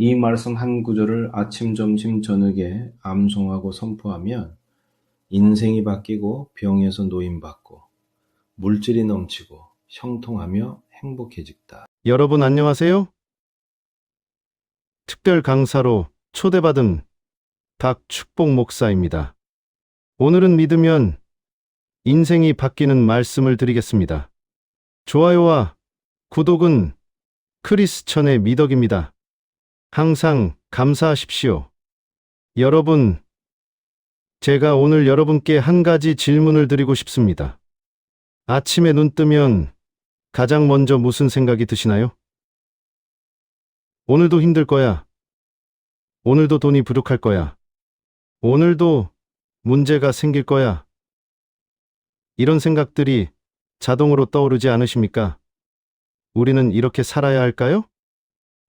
이 말씀 한 구절을 아침, 점심, 저녁에 암송하고 선포하면 인생이 바뀌고 병에서 노임받고 물질이 넘치고 형통하며 행복해진다. 여러분 안녕하세요? 특별 강사로 초대받은 박축복 목사입니다. 오늘은 믿으면 인생이 바뀌는 말씀을 드리겠습니다. 좋아요와 구독은 크리스천의 미덕입니다. 항상 감사하십시오. 여러분, 제가 오늘 여러분께 한 가지 질문을 드리고 싶습니다. 아침에 눈 뜨면 가장 먼저 무슨 생각이 드시나요? 오늘도 힘들 거야. 오늘도 돈이 부족할 거야. 오늘도 문제가 생길 거야. 이런 생각들이 자동으로 떠오르지 않으십니까? 우리는 이렇게 살아야 할까요?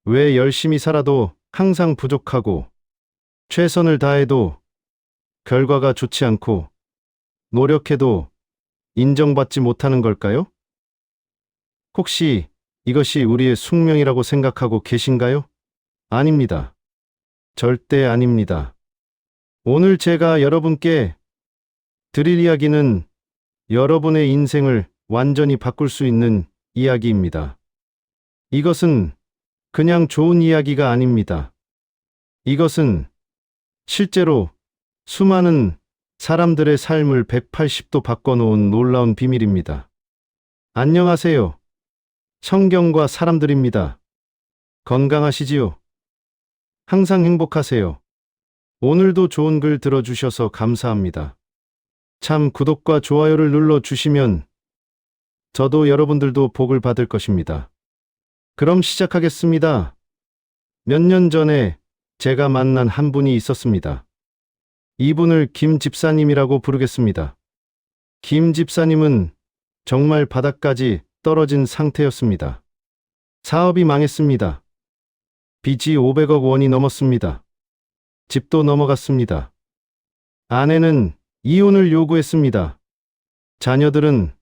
왜 열심히 살아도 항상 부족하고, 최선을 다해도 결과가 좋지 않고, 노력해도 인정받지 못하는 걸까요? 혹시 이것이 우리의 숙명이라고 생각하고 계신가요? 아닙니다. 절대 아닙니다. 오늘 제가 여러분께 드릴 이야기는 여러분의 인생을 완전히 바꿀 수 있는 이야기입니다. 이것은 그냥 좋은 이야기가 아닙니다. 이것은 실제로 수많은 사람들의 삶을 180도 바꿔놓은 놀라운 비밀입니다. 안녕하세요. 성경과 사람들입니다. 건강하시지요? 항상 행복하세요. 오늘도 좋은 글 들어주셔서 감사합니다. 참 구독과 좋아요를 눌러주시면 저도 여러분들도 복을 받을 것입니다. 그럼 시작하겠습니다. 몇 년 전에 제가 만난 한 분이 있었습니다. 이분을 김 집사님이라고 부르겠습니다. 김 집사님은 정말 바닥까지 떨어진 상태였습니다. 사업이 망했습니다. 빚이 500억 원이 넘었습니다. 집도 넘어갔습니다. 아내는 이혼을 요구했습니다. 자녀들은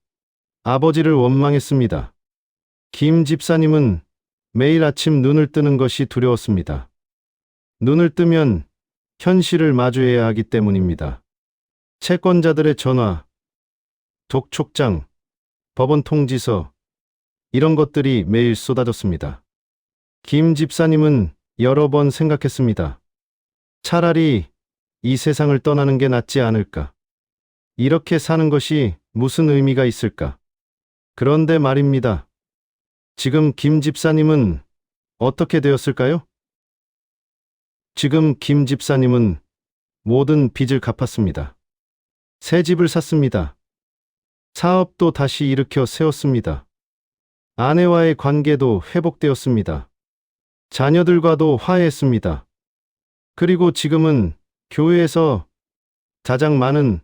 아버지를 원망했습니다. 김 집사님은 매일 아침 눈을 뜨는 것이 두려웠습니다. 눈을 뜨면 현실을 마주해야 하기 때문입니다. 채권자들의 전화, 독촉장, 법원 통지서, 이런 것들이 매일 쏟아졌습니다. 김 집사님은 여러 번 생각했습니다. 차라리 이 세상을 떠나는 게 낫지 않을까? 이렇게 사는 것이 무슨 의미가 있을까? 그런데 말입니다. 지금 김 집사님은 어떻게 되었을까요? 지금 김 집사님은 모든 빚을 갚았습니다. 새 집을 샀습니다. 사업도 다시 일으켜 세웠습니다. 아내와의 관계도 회복되었습니다. 자녀들과도 화해했습니다. 그리고 지금은 교회에서 가장 많은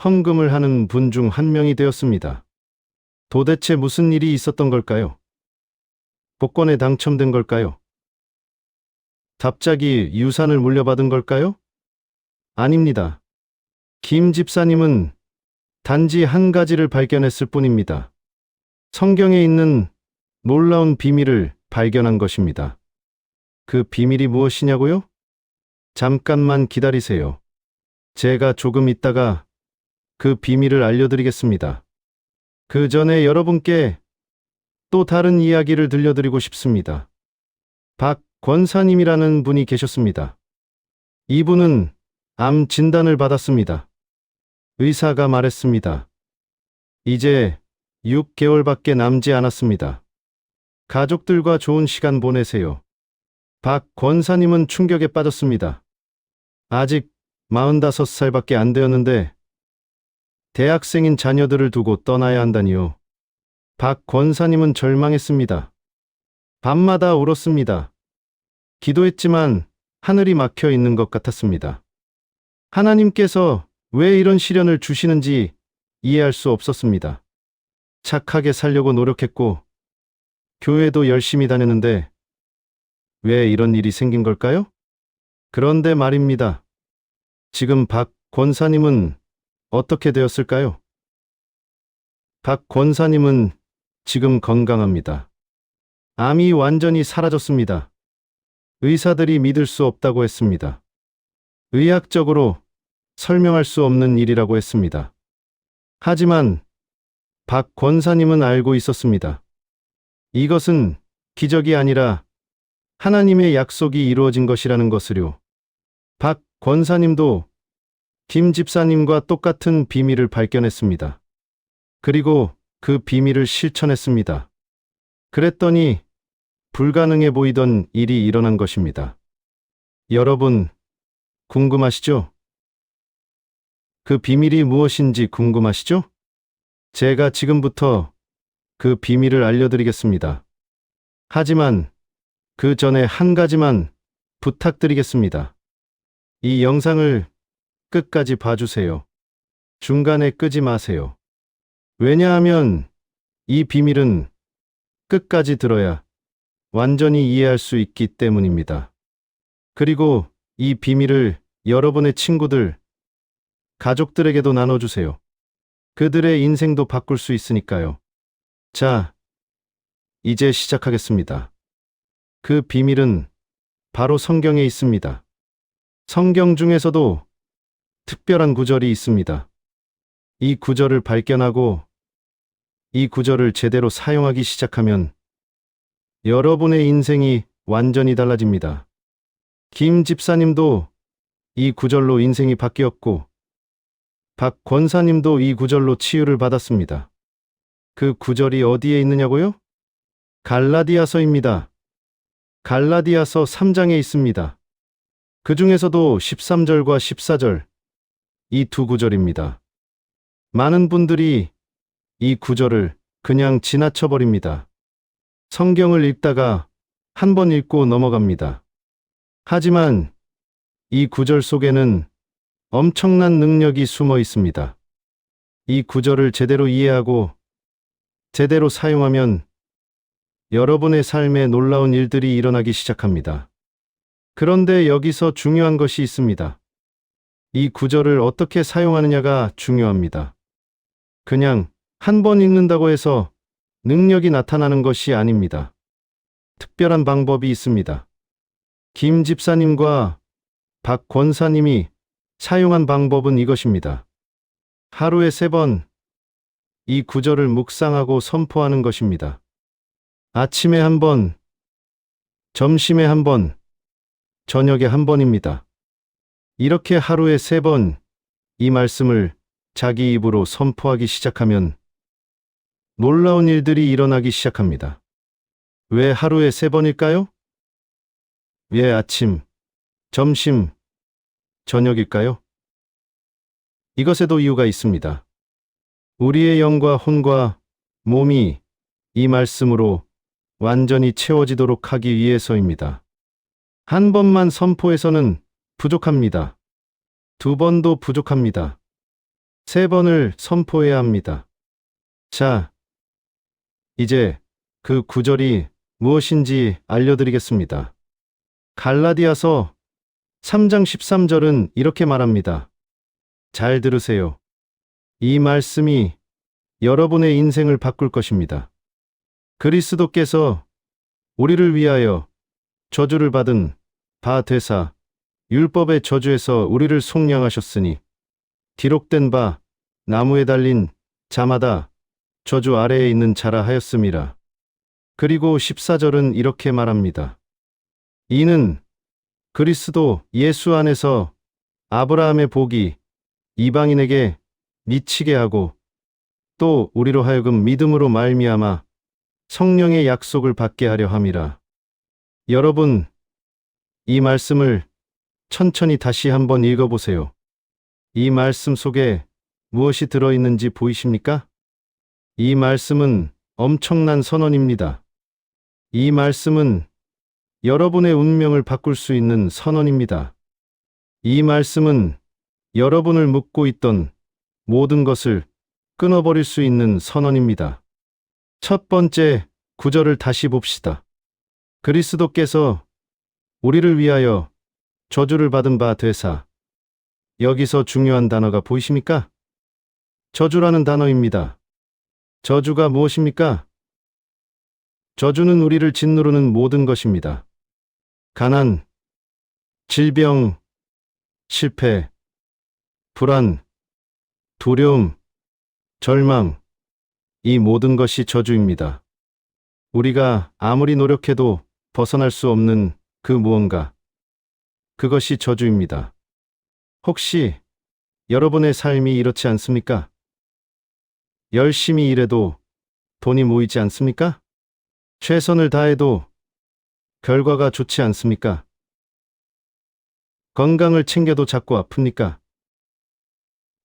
헌금을 하는 분 중 한 명이 되었습니다. 도대체 무슨 일이 있었던 걸까요? 복권에 당첨된 걸까요? 갑자기 유산을 물려받은 걸까요? 아닙니다. 김 집사님은 단지 한 가지를 발견했을 뿐입니다. 성경에 있는 놀라운 비밀을 발견한 것입니다. 그 비밀이 무엇이냐고요? 잠깐만 기다리세요. 제가 조금 있다가 그 비밀을 알려드리겠습니다. 그 전에 여러분께 또 다른 이야기를 들려드리고 싶습니다. 박 권사님이라는 분이 계셨습니다. 이분은 암 진단을 받았습니다. 의사가 말했습니다. 이제 6개월밖에 남지 않았습니다. 가족들과 좋은 시간 보내세요. 박 권사님은 충격에 빠졌습니다. 아직 45살밖에 안 되었는데 대학생인 자녀들을 두고 떠나야 한다니요. 박 권사님은 절망했습니다. 밤마다 울었습니다. 기도했지만 하늘이 막혀 있는 것 같았습니다. 하나님께서 왜 이런 시련을 주시는지 이해할 수 없었습니다. 착하게 살려고 노력했고 교회도 열심히 다녔는데 왜 이런 일이 생긴 걸까요? 그런데 말입니다. 지금 박 권사님은 어떻게 되었을까요? 박 권사님은 지금 건강합니다. 암이 완전히 사라졌습니다. 의사들이 믿을 수 없다고 했습니다. 의학적으로 설명할 수 없는 일이라고 했습니다. 하지만 박 권사님은 알고 있었습니다. 이것은 기적이 아니라 하나님의 약속이 이루어진 것이라는 것을요. 박 권사님도 김 집사님과 똑같은 비밀을 발견했습니다. 그리고 그 비밀을 실천했습니다. 그랬더니 불가능해 보이던 일이 일어난 것입니다. 여러분, 궁금하시죠? 그 비밀이 무엇인지 궁금하시죠? 제가 지금부터 그 비밀을 알려드리겠습니다. 하지만 그 전에 한 가지만 부탁드리겠습니다. 이 영상을 끝까지 봐주세요. 중간에 끄지 마세요. 왜냐하면 이 비밀은 끝까지 들어야 완전히 이해할 수 있기 때문입니다. 그리고 이 비밀을 여러분의 친구들, 가족들에게도 나눠주세요. 그들의 인생도 바꿀 수 있으니까요. 자, 이제 시작하겠습니다. 그 비밀은 바로 성경에 있습니다. 성경 중에서도 특별한 구절이 있습니다. 이 구절을 발견하고 이 구절을 제대로 사용하기 시작하면 여러분의 인생이 완전히 달라집니다. 김 집사님도 이 구절로 인생이 바뀌었고 박 권사님도 이 구절로 치유를 받았습니다. 그 구절이 어디에 있느냐고요? 갈라디아서입니다. 갈라디아서 3장에 있습니다. 그 중에서도 13절과 14절, 이 두 구절입니다. 많은 분들이 이 구절을 그냥 지나쳐버립니다. 성경을 읽다가 한 번 읽고 넘어갑니다. 하지만 이 구절 속에는 엄청난 능력이 숨어 있습니다. 이 구절을 제대로 이해하고 제대로 사용하면 여러분의 삶에 놀라운 일들이 일어나기 시작합니다. 그런데 여기서 중요한 것이 있습니다. 이 구절을 어떻게 사용하느냐가 중요합니다. 그냥 한 번 읽는다고 해서 능력이 나타나는 것이 아닙니다. 특별한 방법이 있습니다. 김 집사님과 박 권사님이 사용한 방법은 이것입니다. 하루에 3번 이 구절을 묵상하고 선포하는 것입니다. 아침에 1번, 점심에 1번, 저녁에 1번입니다. 이렇게 하루에 3번 이 말씀을 자기 입으로 선포하기 시작하면 놀라운 일들이 일어나기 시작합니다. 왜 하루에 3번일까요? 왜 아침, 점심, 저녁일까요? 이것에도 이유가 있습니다. 우리의 영과 혼과 몸이 이 말씀으로 완전히 채워지도록 하기 위해서입니다. 한 번만 선포해서는 부족합니다. 2번도 부족합니다. 3번을 선포해야 합니다. 자, 이제 그 구절이 무엇인지 알려드리겠습니다. 갈라디아서 3장 13절은 이렇게 말합니다. 잘 들으세요. 이 말씀이 여러분의 인생을 바꿀 것입니다. 그리스도께서 우리를 위하여 저주를 받은 바 되사 율법의 저주에서 우리를 속량하셨으니 기록된 바 나무에 달린 자마다 저주 아래에 있는 자라 하였음이라. 그리고 14절은 이렇게 말합니다. 이는 그리스도 예수 안에서 아브라함의 복이 이방인에게 미치게 하고 또 우리로 하여금 믿음으로 말미암아 성령의 약속을 받게 하려 함이라. 여러분, 이 말씀을 천천히 다시 한번 읽어보세요. 이 말씀 속에 무엇이 들어있는지 보이십니까? 이 말씀은 엄청난 선언입니다. 이 말씀은 여러분의 운명을 바꿀 수 있는 선언입니다. 이 말씀은 여러분을 묶고 있던 모든 것을 끊어버릴 수 있는 선언입니다. 첫 번째 구절을 다시 봅시다. 그리스도께서 우리를 위하여 저주를 받은 바 되사. 여기서 중요한 단어가 보이십니까? 저주라는 단어입니다. 저주가 무엇입니까? 저주는 우리를 짓누르는 모든 것입니다. 가난, 질병, 실패, 불안, 두려움, 절망, 이 모든 것이 저주입니다. 우리가 아무리 노력해도 벗어날 수 없는 그 무언가, 그것이 저주입니다. 혹시 여러분의 삶이 이렇지 않습니까? 열심히 일해도 돈이 모이지 않습니까? 최선을 다해도 결과가 좋지 않습니까? 건강을 챙겨도 자꾸 아픕니까?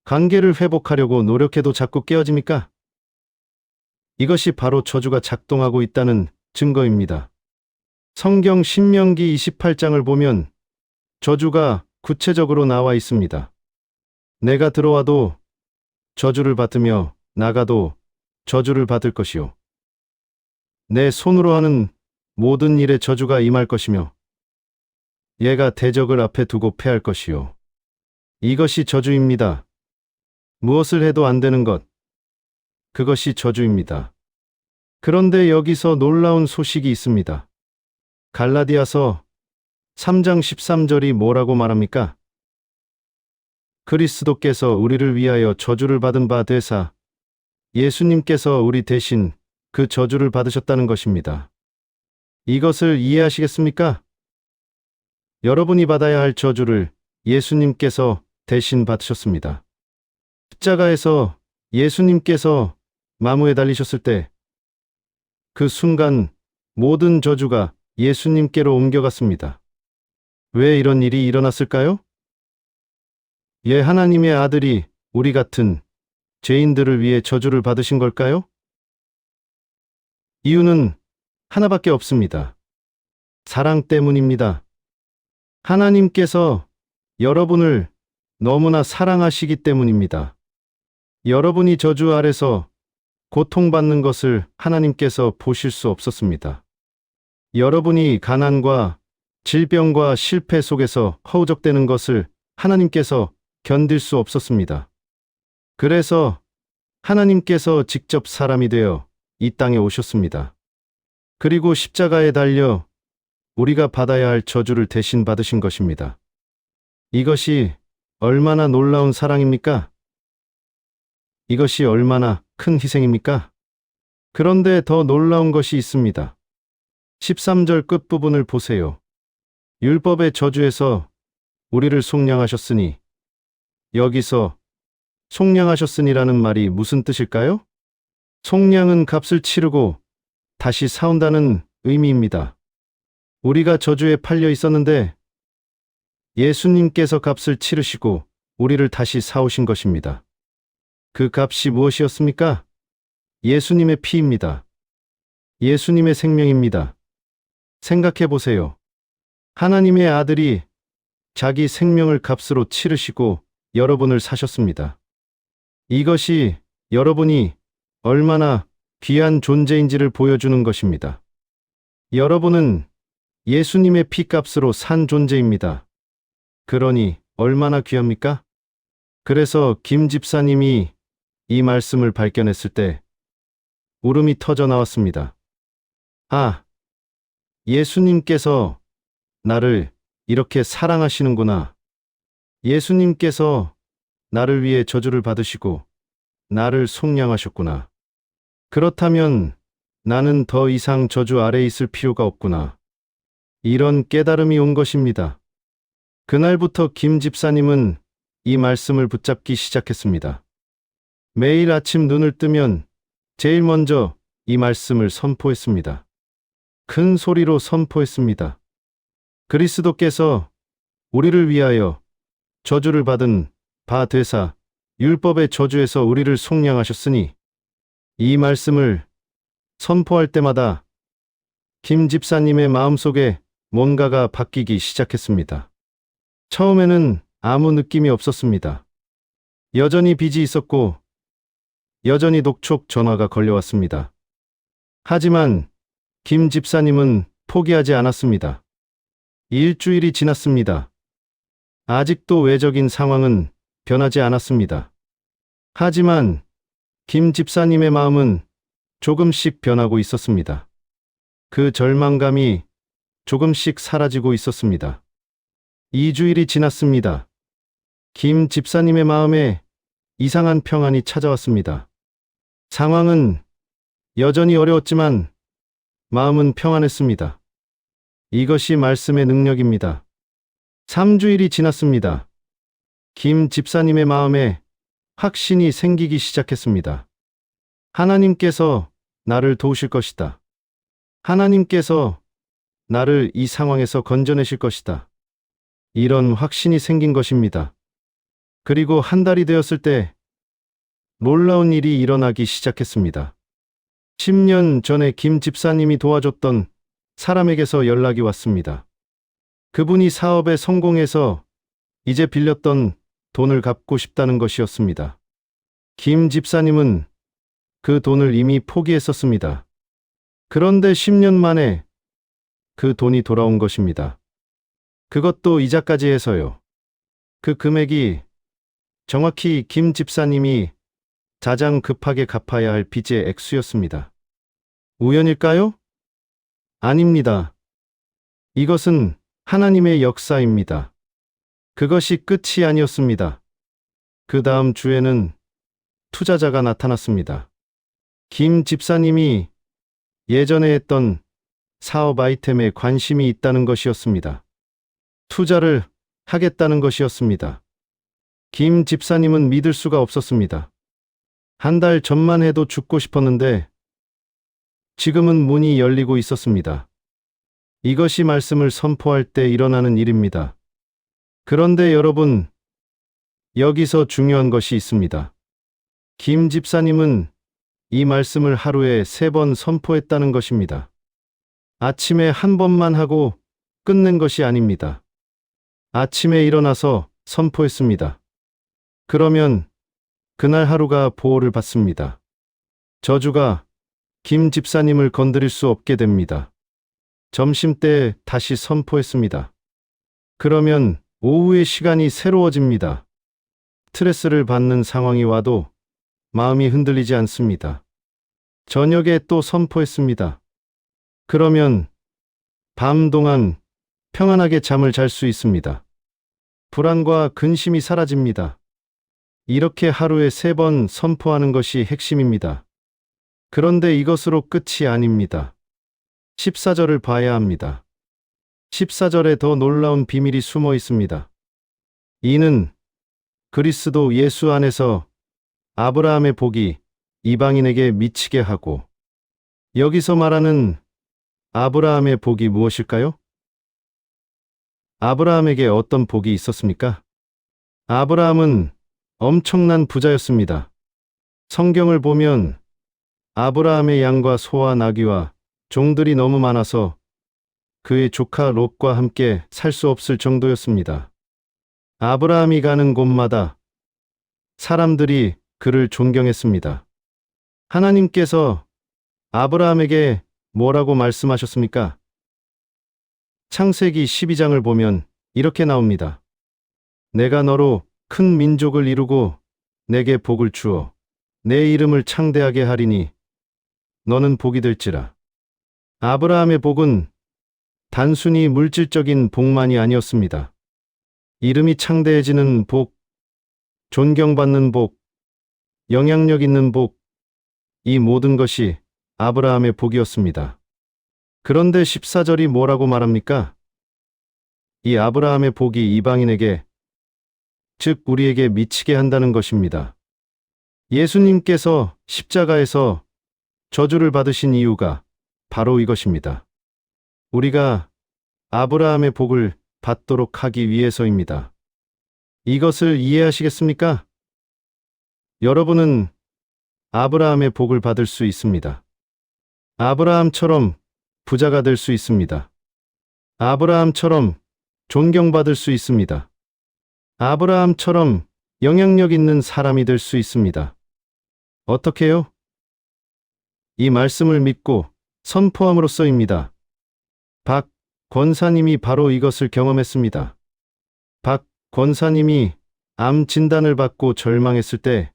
관계를 회복하려고 노력해도 자꾸 깨어집니까? 이것이 바로 저주가 작동하고 있다는 증거입니다. 성경 신명기 28장을 보면 저주가 구체적으로 나와 있습니다. 내가 들어와도 저주를 받으며 나가도 저주를 받을 것이요. 내 손으로 하는 모든 일에 저주가 임할 것이며 얘가 대적을 앞에 두고 패할 것이요. 이것이 저주입니다. 무엇을 해도 안 되는 것, 그것이 저주입니다. 그런데 여기서 놀라운 소식이 있습니다. 갈라디아서 3장 13절이 뭐라고 말합니까? 그리스도께서 우리를 위하여 저주를 받은 바 되사 예수님께서 우리 대신 그 저주를 받으셨다는 것입니다. 이것을 이해하시겠습니까? 여러분이 받아야 할 저주를 예수님께서 대신 받으셨습니다. 십자가에서 예수님께서 나무에 달리셨을 때 그 순간 모든 저주가 예수님께로 옮겨갔습니다. 왜 이런 일이 일어났을까요? 하나님의 아들이 우리 같은 죄인들을 위해 저주를 받으신 걸까요? 이유는 하나밖에 없습니다. 사랑 때문입니다. 하나님께서 여러분을 너무나 사랑하시기 때문입니다. 여러분이 저주 아래서 고통받는 것을 하나님께서 보실 수 없었습니다. 여러분이 가난과 질병과 실패 속에서 허우적대는 것을 하나님께서 견딜 수 없었습니다. 그래서 하나님께서 직접 사람이 되어 이 땅에 오셨습니다. 그리고 십자가에 달려 우리가 받아야 할 저주를 대신 받으신 것입니다. 이것이 얼마나 놀라운 사랑입니까? 이것이 얼마나 큰 희생입니까? 그런데 더 놀라운 것이 있습니다. 13절 끝부분을 보세요. 율법의 저주에서 우리를 속량하셨으니, 여기서 속량하셨으니라는 말이 무슨 뜻일까요? 속량은 값을 치르고 다시 사온다는 의미입니다. 우리가 저주에 팔려 있었는데 예수님께서 값을 치르시고 우리를 다시 사오신 것입니다. 그 값이 무엇이었습니까? 예수님의 피입니다. 예수님의 생명입니다. 생각해 보세요. 하나님의 아들이 자기 생명을 값으로 치르시고 여러분을 사셨습니다. 이것이 여러분이 얼마나 귀한 존재인지를 보여주는 것입니다. 여러분은 예수님의 피값으로 산 존재입니다. 그러니 얼마나 귀합니까? 그래서 김 집사님이 이 말씀을 발견했을 때 울음이 터져 나왔습니다. 아, 예수님께서 나를 이렇게 사랑하시는구나. 예수님께서 나를 위해 저주를 받으시고 나를 속량하셨구나. 그렇다면 나는 더 이상 저주 아래 있을 필요가 없구나. 이런 깨달음이 온 것입니다. 그날부터 김 집사님은 이 말씀을 붙잡기 시작했습니다. 매일 아침 눈을 뜨면 제일 먼저 이 말씀을 선포했습니다. 큰 소리로 선포했습니다. 그리스도께서 우리를 위하여 저주를 받은 바 되사 율법의 저주에서 우리를 속량하셨으니, 이 말씀을 선포할 때마다 김 집사님의 마음속에 뭔가가 바뀌기 시작했습니다. 처음에는 아무 느낌이 없었습니다. 여전히 빚이 있었고 여전히 독촉 전화가 걸려왔습니다. 하지만 김 집사님은 포기하지 않았습니다. 일주일이 지났습니다. 아직도 외적인 상황은 변하지 않았습니다. 하지만 김 집사님의 마음은 조금씩 변하고 있었습니다. 그 절망감이 조금씩 사라지고 있었습니다. 2주일이 지났습니다. 김 집사님의 마음에 이상한 평안이 찾아왔습니다. 상황은 여전히 어려웠지만 마음은 평안했습니다. 이것이 말씀의 능력입니다. 3주일이 지났습니다. 김 집사님의 마음에 확신이 생기기 시작했습니다. 하나님께서 나를 도우실 것이다. 하나님께서 나를 이 상황에서 건져내실 것이다. 이런 확신이 생긴 것입니다. 그리고 한 달이 되었을 때 놀라운 일이 일어나기 시작했습니다. 10년 전에 김 집사님이 도와줬던 사람에게서 연락이 왔습니다. 그분이 사업에 성공해서 이제 빌렸던 돈을 갚고 싶다는 것이었습니다. 김 집사님은 그 돈을 이미 포기했었습니다. 그런데 10년 만에 그 돈이 돌아온 것입니다. 그것도 이자까지 해서요. 그 금액이 정확히 김 집사님이 가장 급하게 갚아야 할 빚의 액수였습니다. 우연일까요? 아닙니다. 이것은 하나님의 역사입니다. 그것이 끝이 아니었습니다. 그 다음 주에는 투자자가 나타났습니다. 김 집사님이 예전에 했던 사업 아이템에 관심이 있다는 것이었습니다. 투자를 하겠다는 것이었습니다. 김 집사님은 믿을 수가 없었습니다. 한 달 전만 해도 죽고 싶었는데 지금은 문이 열리고 있었습니다. 이것이 말씀을 선포할 때 일어나는 일입니다. 그런데 여러분, 여기서 중요한 것이 있습니다. 김 집사님은 이 말씀을 하루에 3번 선포했다는 것입니다. 아침에 한 번만 하고 끝낸 것이 아닙니다. 아침에 일어나서 선포했습니다. 그러면 그날 하루가 보호를 받습니다. 저주가 김 집사님을 건드릴 수 없게 됩니다. 점심때 다시 선포했습니다. 그러면 오후의 시간이 새로워집니다. 스트레스를 받는 상황이 와도 마음이 흔들리지 않습니다. 저녁에 또 선포했습니다. 그러면 밤 동안 평안하게 잠을 잘 수 있습니다. 불안과 근심이 사라집니다. 이렇게 하루에 3번 선포하는 것이 핵심입니다. 그런데 이것으로 끝이 아닙니다. 14절을 봐야 합니다. 14절에 더 놀라운 비밀이 숨어 있습니다. 이는 그리스도 예수 안에서 아브라함의 복이 이방인에게 미치게 하고, 여기서 말하는 아브라함의 복이 무엇일까요? 아브라함에게 어떤 복이 있었습니까? 아브라함은 엄청난 부자였습니다. 성경을 보면 아브라함의 양과 소와 나귀와 종들이 너무 많아서 그의 조카 롯과 함께 살 수 없을 정도였습니다. 아브라함이 가는 곳마다 사람들이 그를 존경했습니다. 하나님께서 아브라함에게 뭐라고 말씀하셨습니까? 창세기 12장을 보면 이렇게 나옵니다. 내가 너로 큰 민족을 이루고 내게 복을 주어 내 이름을 창대하게 하리니 너는 복이 될지라. 아브라함의 복은 단순히 물질적인 복만이 아니었습니다. 이름이 창대해지는 복, 존경받는 복, 영향력 있는 복, 이 모든 것이 아브라함의 복이었습니다. 그런데 14절이 뭐라고 말합니까? 이 아브라함의 복이 이방인에게, 즉 우리에게 미치게 한다는 것입니다. 예수님께서 십자가에서 저주를 받으신 이유가 바로 이것입니다. 우리가 아브라함의 복을 받도록 하기 위해서입니다. 이것을 이해하시겠습니까? 여러분은 아브라함의 복을 받을 수 있습니다. 아브라함처럼 부자가 될 수 있습니다. 아브라함처럼 존경받을 수 있습니다. 아브라함처럼 영향력 있는 사람이 될 수 있습니다. 어떻게요? 이 말씀을 믿고 선포함으로써입니다. 박 권사님이 바로 이것을 경험했습니다. 박 권사님이 암 진단을 받고 절망했을 때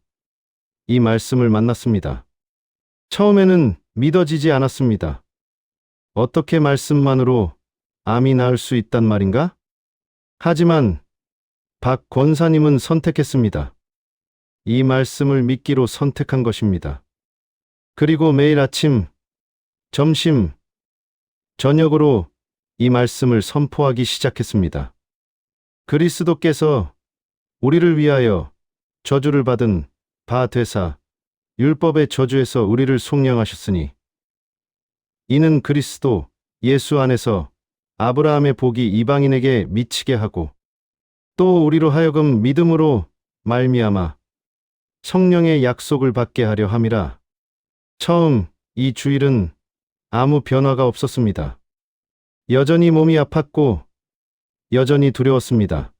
이 말씀을 만났습니다. 처음에는 믿어지지 않았습니다. 어떻게 말씀만으로 암이 나을 수 있단 말인가? 하지만 박 권사님은 선택했습니다. 이 말씀을 믿기로 선택한 것입니다. 그리고 매일 아침, 점심, 저녁으로 이 말씀을 선포하기 시작했습니다. 그리스도께서 우리를 위하여 저주를 받은 바 되사 율법의 저주에서 우리를 속량하셨으니 이는 그리스도 예수 안에서 아브라함의 복이 이방인에게 미치게 하고 또 우리로 하여금 믿음으로 말미암아 성령의 약속을 받게 하려 함이라. 처음 이 주일은 아무 변화가 없었습니다. 여전히 몸이 아팠고 여전히 두려웠습니다.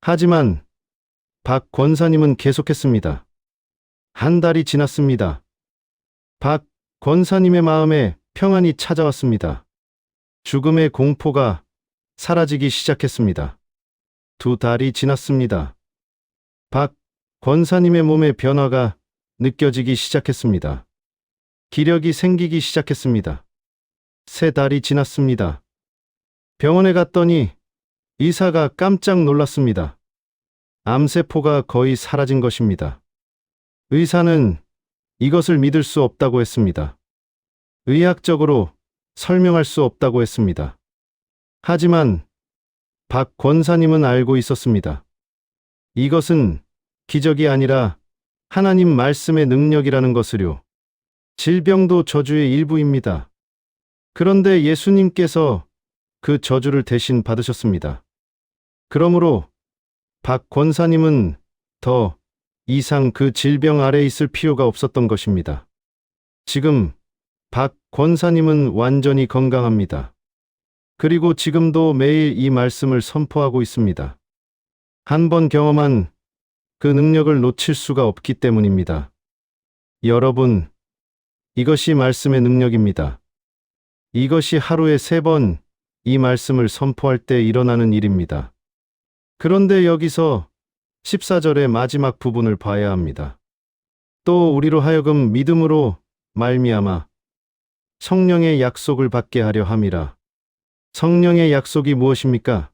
하지만 박 권사님은 계속했습니다. 한 달이 지났습니다. 박 권사님의 마음에 평안이 찾아왔습니다. 죽음의 공포가 사라지기 시작했습니다. 2달이 지났습니다. 박 권사님의 몸의 변화가 느껴지기 시작했습니다. 기력이 생기기 시작했습니다. 3달이 지났습니다. 병원에 갔더니 의사가 깜짝 놀랐습니다. 암세포가 거의 사라진 것입니다. 의사는 이것을 믿을 수 없다고 했습니다. 의학적으로 설명할 수 없다고 했습니다. 하지만 박 권사님은 알고 있었습니다. 이것은 기적이 아니라 하나님 말씀의 능력이라는 것을요. 질병도 저주의 일부입니다. 그런데 예수님께서 그 저주를 대신 받으셨습니다. 그러므로 박 권사님은 더 이상 그 질병 아래 있을 필요가 없었던 것입니다. 지금 박 권사님은 완전히 건강합니다. 그리고 지금도 매일 이 말씀을 선포하고 있습니다. 한 번 경험한 그 능력을 놓칠 수가 없기 때문입니다. 여러분, 이것이 말씀의 능력입니다. 이것이 하루에 3번 이 말씀을 선포할 때 일어나는 일입니다. 그런데 여기서 14절의 마지막 부분을 봐야 합니다. 또 우리로 하여금 믿음으로 말미암아 성령의 약속을 받게 하려 함이라. 성령의 약속이 무엇입니까?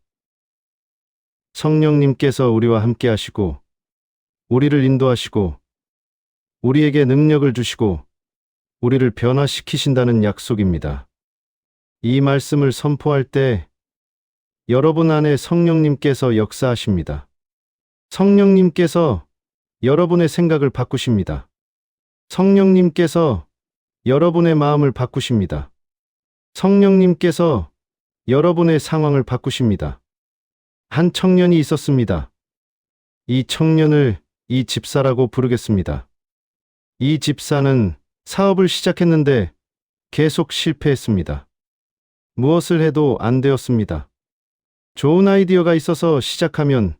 성령님께서 우리와 함께 하시고 우리를 인도하시고 우리에게 능력을 주시고 우리를 변화시키신다는 약속입니다. 이 말씀을 선포할 때 여러분 안에 성령님께서 역사하십니다. 성령님께서 여러분의 생각을 바꾸십니다. 성령님께서 여러분의 마음을 바꾸십니다. 성령님께서 여러분의 상황을 바꾸십니다. 한 청년이 있었습니다. 이 청년을 이 집사라고 부르겠습니다. 이 집사는 사업을 시작했는데 계속 실패했습니다. 무엇을 해도 안 되었습니다. 좋은 아이디어가 있어서 시작하면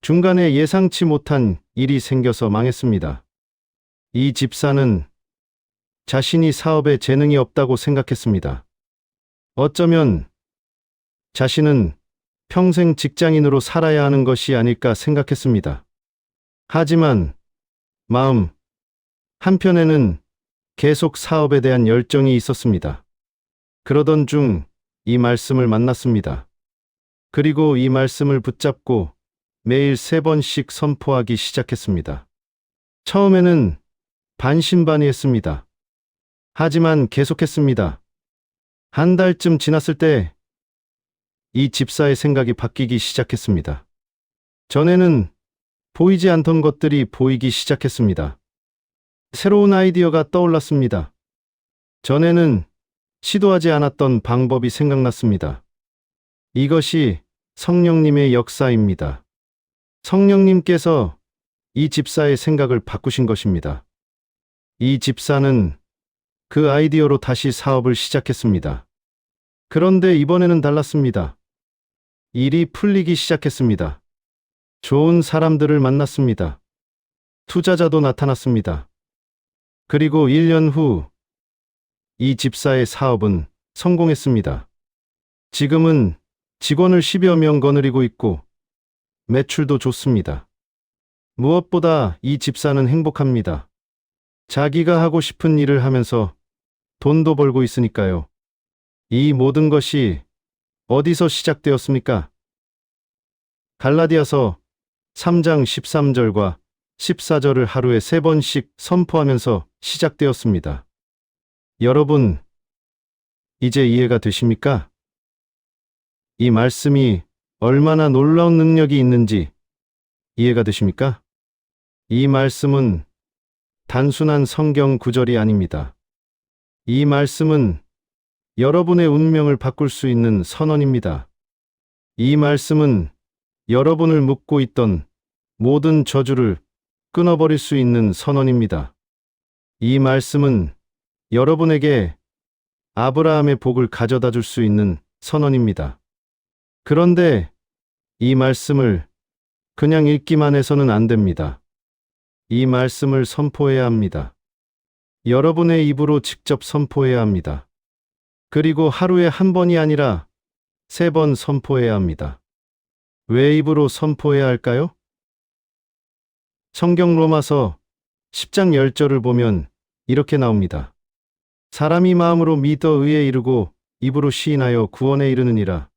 중간에 예상치 못한 일이 생겨서 망했습니다. 이 집사는 자신이 사업에 재능이 없다고 생각했습니다. 어쩌면 자신은 평생 직장인으로 살아야 하는 것이 아닐까 생각했습니다. 하지만 마음 한편에는 계속 사업에 대한 열정이 있었습니다. 그러던 중 이 말씀을 만났습니다. 그리고 이 말씀을 붙잡고 매일 3번씩 선포하기 시작했습니다. 처음에는 반신반의했습니다. 하지만 계속했습니다. 한 달쯤 지났을 때 이 집사의 생각이 바뀌기 시작했습니다. 전에는 보이지 않던 것들이 보이기 시작했습니다. 새로운 아이디어가 떠올랐습니다. 전에는 시도하지 않았던 방법이 생각났습니다. 이것이 성령님의 역사입니다. 성령님께서 이 집사의 생각을 바꾸신 것입니다. 이 집사는 그 아이디어로 다시 사업을 시작했습니다. 그런데 이번에는 달랐습니다. 일이 풀리기 시작했습니다. 좋은 사람들을 만났습니다. 투자자도 나타났습니다. 그리고 1년 후 이 집사의 사업은 성공했습니다. 지금은 직원을 10여 명 거느리고 있고 매출도 좋습니다. 무엇보다 이 집사는 행복합니다. 자기가 하고 싶은 일을 하면서 돈도 벌고 있으니까요. 이 모든 것이 어디서 시작되었습니까? 갈라디아서 3장 13절과 14절을 하루에 3번씩 선포하면서 시작되었습니다. 여러분, 이제 이해가 되십니까? 이 말씀이 얼마나 놀라운 능력이 있는지 이해가 되십니까? 이 말씀은 단순한 성경 구절이 아닙니다. 이 말씀은 여러분의 운명을 바꿀 수 있는 선언입니다. 이 말씀은 여러분을 묶고 있던 모든 저주를 끊어버릴 수 있는 선언입니다. 이 말씀은 여러분에게 아브라함의 복을 가져다 줄 수 있는 선언입니다. 그런데 이 말씀을 그냥 읽기만 해서는 안 됩니다. 이 말씀을 선포해야 합니다. 여러분의 입으로 직접 선포해야 합니다. 그리고 하루에 한 번이 아니라 3번 선포해야 합니다. 왜 입으로 선포해야 할까요? 성경 로마서 10장 10절을 보면 이렇게 나옵니다. 사람이 마음으로 믿어 의에 이르고 입으로 시인하여 구원에 이르느니라.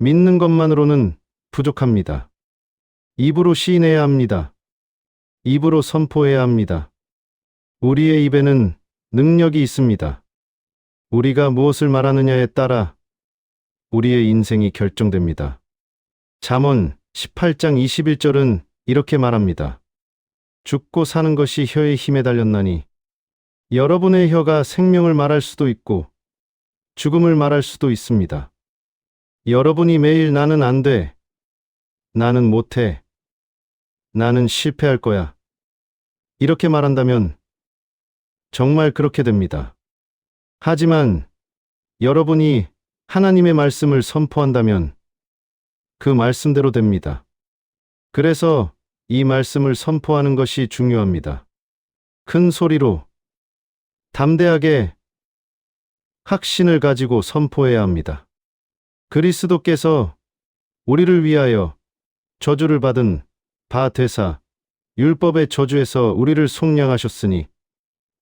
믿는 것만으로는 부족합니다. 입으로 시인해야 합니다. 입으로 선포해야 합니다. 우리의 입에는 능력이 있습니다. 우리가 무엇을 말하느냐에 따라 우리의 인생이 결정됩니다. 잠언 18장 21절은 이렇게 말합니다. 죽고 사는 것이 혀의 힘에 달렸나니 여러분의 혀가 생명을 말할 수도 있고 죽음을 말할 수도 있습니다. 여러분이 매일 나는 안 돼, 나는 못해, 나는 실패할 거야 이렇게 말한다면 정말 그렇게 됩니다. 하지만 여러분이 하나님의 말씀을 선포한다면 그 말씀대로 됩니다. 그래서 이 말씀을 선포하는 것이 중요합니다. 큰 소리로, 담대하게, 확신을 가지고 선포해야 합니다. 그리스도께서 우리를 위하여 저주를 받은 바 되사 율법의 저주에서 우리를 속량하셨으니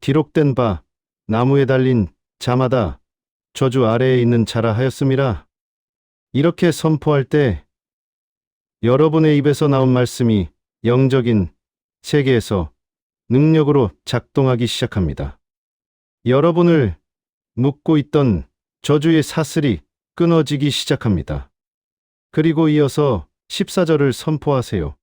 기록된 바 나무에 달린 자마다 저주 아래에 있는 자라 하였음이라. 이렇게 선포할 때 여러분의 입에서 나온 말씀이 영적인 세계에서 능력으로 작동하기 시작합니다. 여러분을 묶고 있던 저주의 사슬이 끊어지기 시작합니다. 그리고 이어서 14절을 선포하세요.